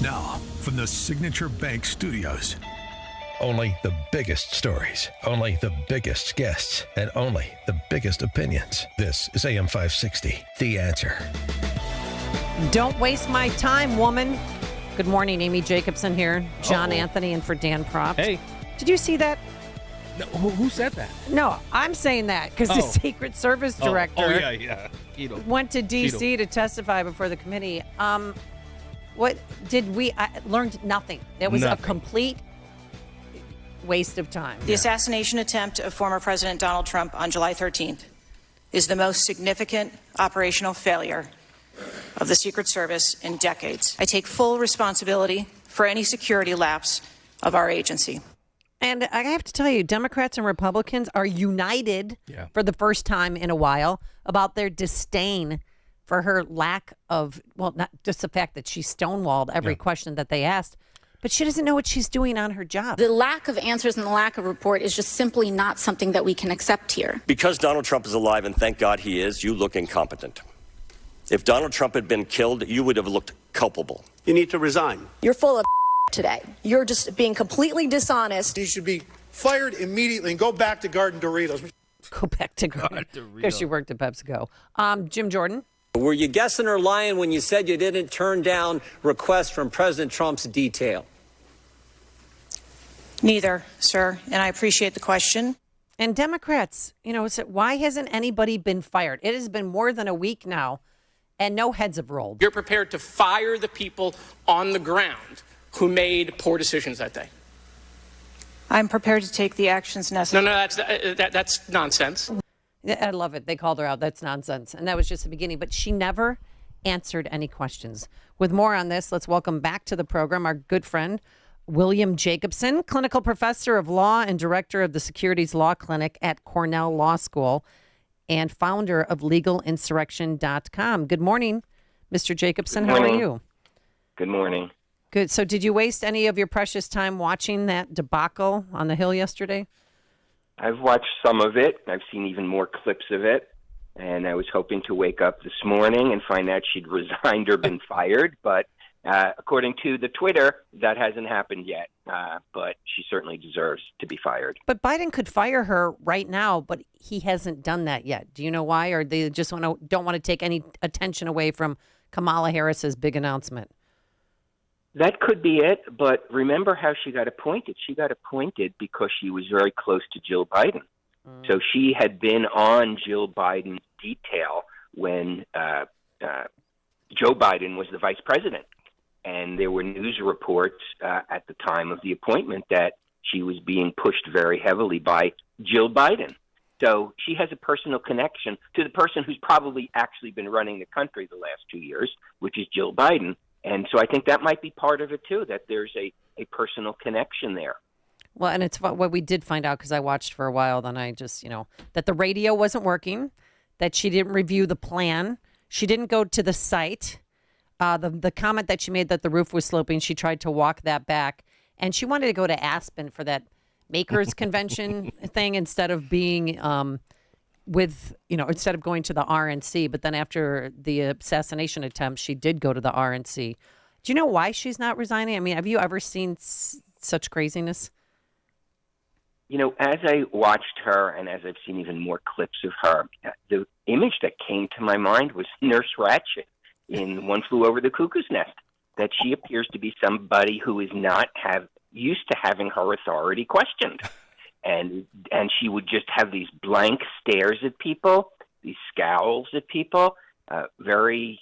Now, from the Signature Bank Studios. Only the biggest stories, only the biggest guests, and only the biggest opinions. This is AM 560, The Answer. Don't waste my time, woman. Good morning, Amy Jacobson here. John Anthony and for Dan Proft. Hey. Did you see that? No, who said that? No, I'm saying that because the Secret Service director Cheatle. went to D.C. Cheatle. to testify before the committee. What did we I learned nothing. That was Nothing. a complete waste of time. The assassination attempt of former President Donald Trump on July 13th is the most significant operational failure of the Secret Service in decades. I take full responsibility for any security lapse of our agency. And I have to tell you, Democrats and Republicans are united for the first time in a while about their disdain for her lack of, well, not just the fact that she stonewalled every question that they asked, but she doesn't know what she's doing on her job. The lack of answers and the lack of report is just simply not something that we can accept here. Because Donald Trump is alive, and thank God he is, you look incompetent. If Donald Trump had been killed, you would have looked culpable. You need to resign. You're full of today. You're just being completely dishonest. You should be fired immediately and go back to Garden Doritos. Go back to Garden because she worked at PepsiCo. Jim Jordan. Were you guessing or lying when you said you didn't turn down requests from President Trump's detail? Neither, sir, and I appreciate the question. And Democrats, why hasn't anybody been fired? It has been more than a week now, and no heads have rolled. You're prepared to fire the people on the ground who made poor decisions that day. I'm prepared to take the actions necessary. No, that's nonsense. I love it. They called her out. That's nonsense. And that was just the beginning. But she never answered any questions. With more on this, let's welcome back to the program our good friend, William Jacobson, clinical professor of law and director of the Securities Law Clinic at Cornell Law School and founder of legalinsurrection.com. Good morning, Mr. Jacobson. How are you? Good morning. Good. So did you waste any of your precious time watching that debacle on the Hill yesterday? I've watched some of it. I've seen even more clips of it. And I was hoping to wake up this morning and find out she'd resigned or been fired. But according to the Twitter, that hasn't happened yet. But she certainly deserves to be fired. But Biden could fire her right now, but he hasn't done that yet. Do you know why? Or they just don't want to take any attention away from Kamala Harris's big announcement? That could be it, but remember how she got appointed. She got appointed because she was very close to Jill Biden. So she had been on Jill Biden's detail when Joe Biden was the vice president. And there were news reports at the time of the appointment that she was being pushed very heavily by Jill Biden. So she has a personal connection to the person who's probably actually been running the country the last 2 years, which is Jill Biden. And so I think that might be part of it, too, that there's a personal connection there. Well, and it's what we did find out because I watched for a while. Then I just, that the radio wasn't working, that she didn't review the plan. She didn't go to the site. The comment that she made that the roof was sloping, she tried to walk that back. And she wanted to go to Aspen for that makers convention thing instead of being instead of going to the RNC. But then after the assassination attempt, she did go to the RNC. Do you know why she's not resigning? I mean, have you ever seen such craziness? As I watched her and as I've seen even more clips of her, the image that came to my mind was Nurse Ratched in One Flew Over the Cuckoo's Nest, that she appears to be somebody who is not used to having her authority questioned. And she would just have these blank stares at people, these scowls at people, very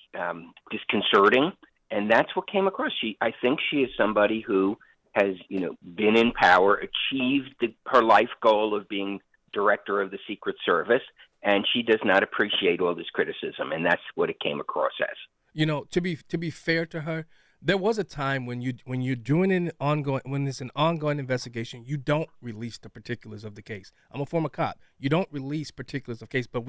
disconcerting. And that's what came across. I think she is somebody who has, been in power, achieved her life goal of being director of the Secret Service, and she does not appreciate all this criticism, and that's what it came across as. To be fair to her, there was a time when you're doing when it's an ongoing investigation, you don't release the particulars of the case. I'm a former cop. You don't release particulars of case, but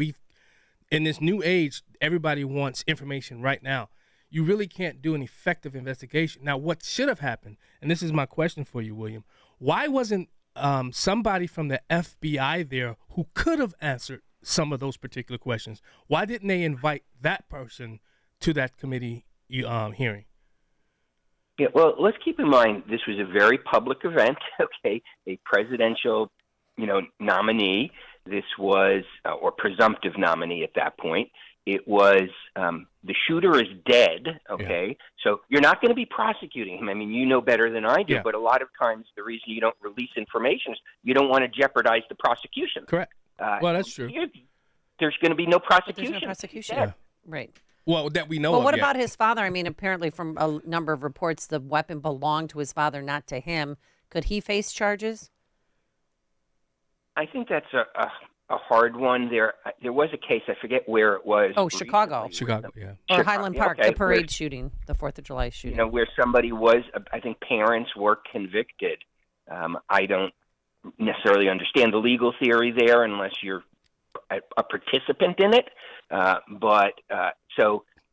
in this new age, everybody wants information right now. You really can't do an effective investigation. Now, what should have happened, and this is my question for you, William, why wasn't somebody from the FBI there who could have answered some of those particular questions? Why didn't they invite that person to that committee hearing? Yeah, well, let's keep in mind this was a very public event, okay, a presidential, nominee. This was, or presumptive nominee at that point. It was, the shooter is dead, okay? Yeah. So you're not going to be prosecuting him. I mean, you know better than I do, but a lot of times the reason you don't release information is you don't want to jeopardize the prosecution. Correct. Well, that's true. There's going to be no prosecution. There's no prosecution. Yeah. Right. Well, that we know Well, of what yet. about his father? I mean, apparently from a number of reports, the weapon belonged to his father, not to him. Could he face charges? I think that's a hard one. There was a case, I forget where it was. Oh, Chicago. Chicago, yeah. Or Highland Park, the parade shooting, the 4th of July shooting. Where somebody was, I think parents were convicted. I don't necessarily understand the legal theory there unless you're a participant in it.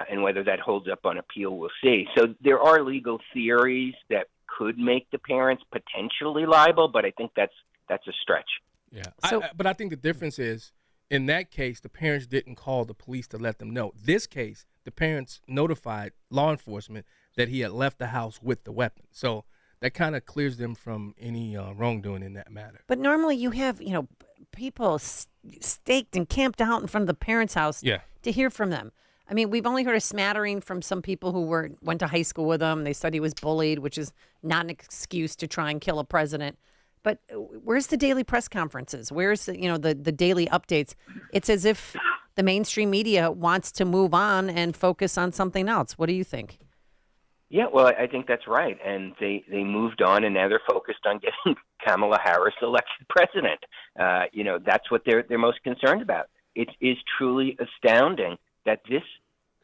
And whether that holds up on appeal, we'll see. So there are legal theories that could make the parents potentially liable, but I think that's a stretch. Yeah, but I think the difference is, in that case, the parents didn't call the police to let them know. This case, the parents notified law enforcement that he had left the house with the weapon. So that kind of clears them from any wrongdoing in that matter. But normally you have, people staked and camped out in front of the parents' house to hear from them. I mean, we've only heard a smattering from some people who went to high school with him. They said he was bullied, which is not an excuse to try and kill a president. But where's the daily press conferences? Where's the daily updates? It's as if the mainstream media wants to move on and focus on something else. What do you think? Yeah, well, I think that's right. And they moved on, and now they're focused on getting Kamala Harris elected president. That's what they're most concerned about. It is truly astounding that this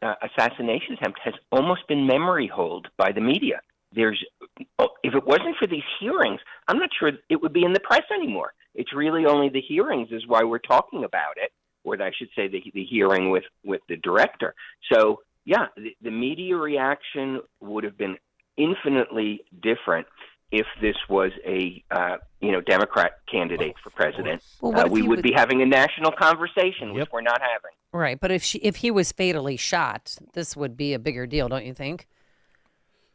assassination attempt has almost been memory holed by the media. If it wasn't for these hearings, I'm not sure it would be in the press anymore. It's really only the hearings is why we're talking about it, or I should say the hearing with the director. So, yeah, the media reaction would have been infinitely different if this was a Democrat candidate for president. Well, we would be having a national conversation, which we're not having. Right, but if he was fatally shot, this would be a bigger deal, don't you think?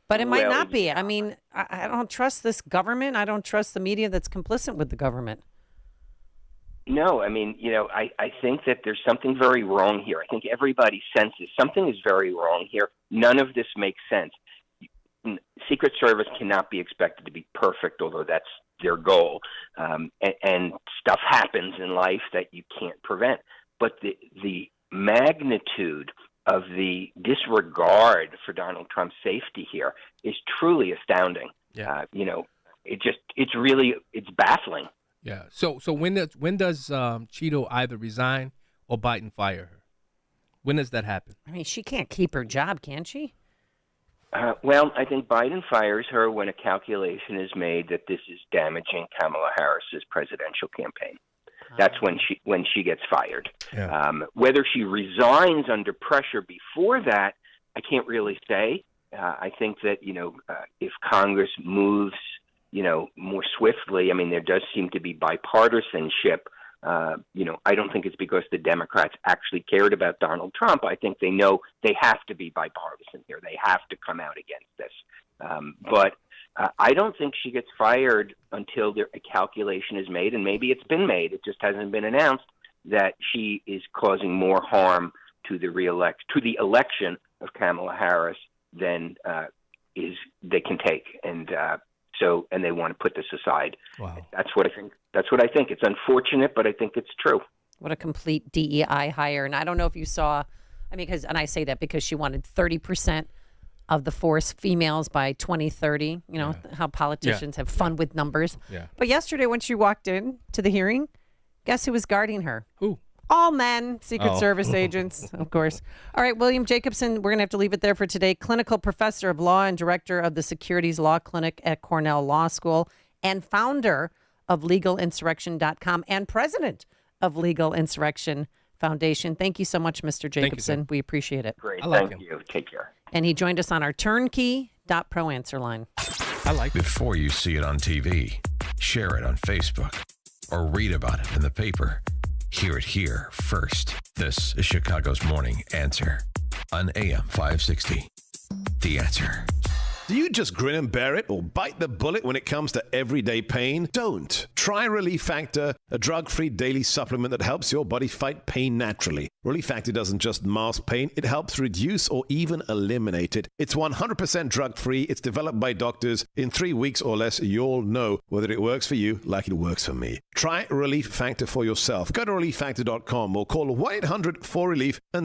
But it might not be. I mean, I don't trust this government. I don't trust the media that's complicit with the government. No, I mean, I think that there's something very wrong here. I think everybody senses something is very wrong here. None of this makes sense. Secret Service cannot be expected to be perfect, although that's their goal. And stuff happens in life that you can't prevent. But the magnitude of the disregard for Donald Trump's safety here is truly astounding. Yeah. It's baffling. Yeah. So when does Cheatle either resign or Biden fire her? When does that happen? I mean, she can't keep her job, can she? Well, I think Biden fires her when a calculation is made that this is damaging Kamala Harris's presidential campaign. That's when she gets fired. Yeah. Whether she resigns under pressure before that, I can't really say. I think that if Congress moves more swiftly, I mean there does seem to be bipartisanship. I don't think it's because the Democrats actually cared about Donald Trump. I think they know they have to be bipartisan here. They have to come out against this. But I don't think she gets fired until a calculation is made, and maybe it's been made. It just hasn't been announced that she is causing more harm to the election of Kamala Harris than they can take, and they want to put this aside. Wow. That's what I think. It's unfortunate, but I think it's true. What a complete DEI hire, and I don't know if you saw. I mean, and I say that because she wanted 30% of the force females by 2030. How politicians have fun with numbers. Yeah. But yesterday when she walked in to the hearing, guess who was guarding her? Who? All men, Secret Service agents, of course. All right, William Jacobson, we're going to have to leave it there for today. Clinical professor of law and director of the Securities Law Clinic at Cornell Law School and founder of LegalInsurrection.com and president of Legal Insurrection Foundation. Thank you so much, Mr. Jacobson. We appreciate it. Great. Thank you. Take care. And he joined us on our turnkey.pro answer line. I like it. Before you see it on TV, share it on Facebook, or read about it in the paper. Hear it here first. This is Chicago's Morning Answer on AM 560. The Answer. Do you just grin and bear it or bite the bullet when it comes to everyday pain? Don't. Try Relief Factor, a drug-free daily supplement that helps your body fight pain naturally. Relief Factor doesn't just mask pain, it helps reduce or even eliminate it. It's 100% drug-free, it's developed by doctors. In 3 weeks or less, you'll know whether it works for you like it works for me. Try Relief Factor for yourself. Go to relieffactor.com or call 1-800-4RELIEF and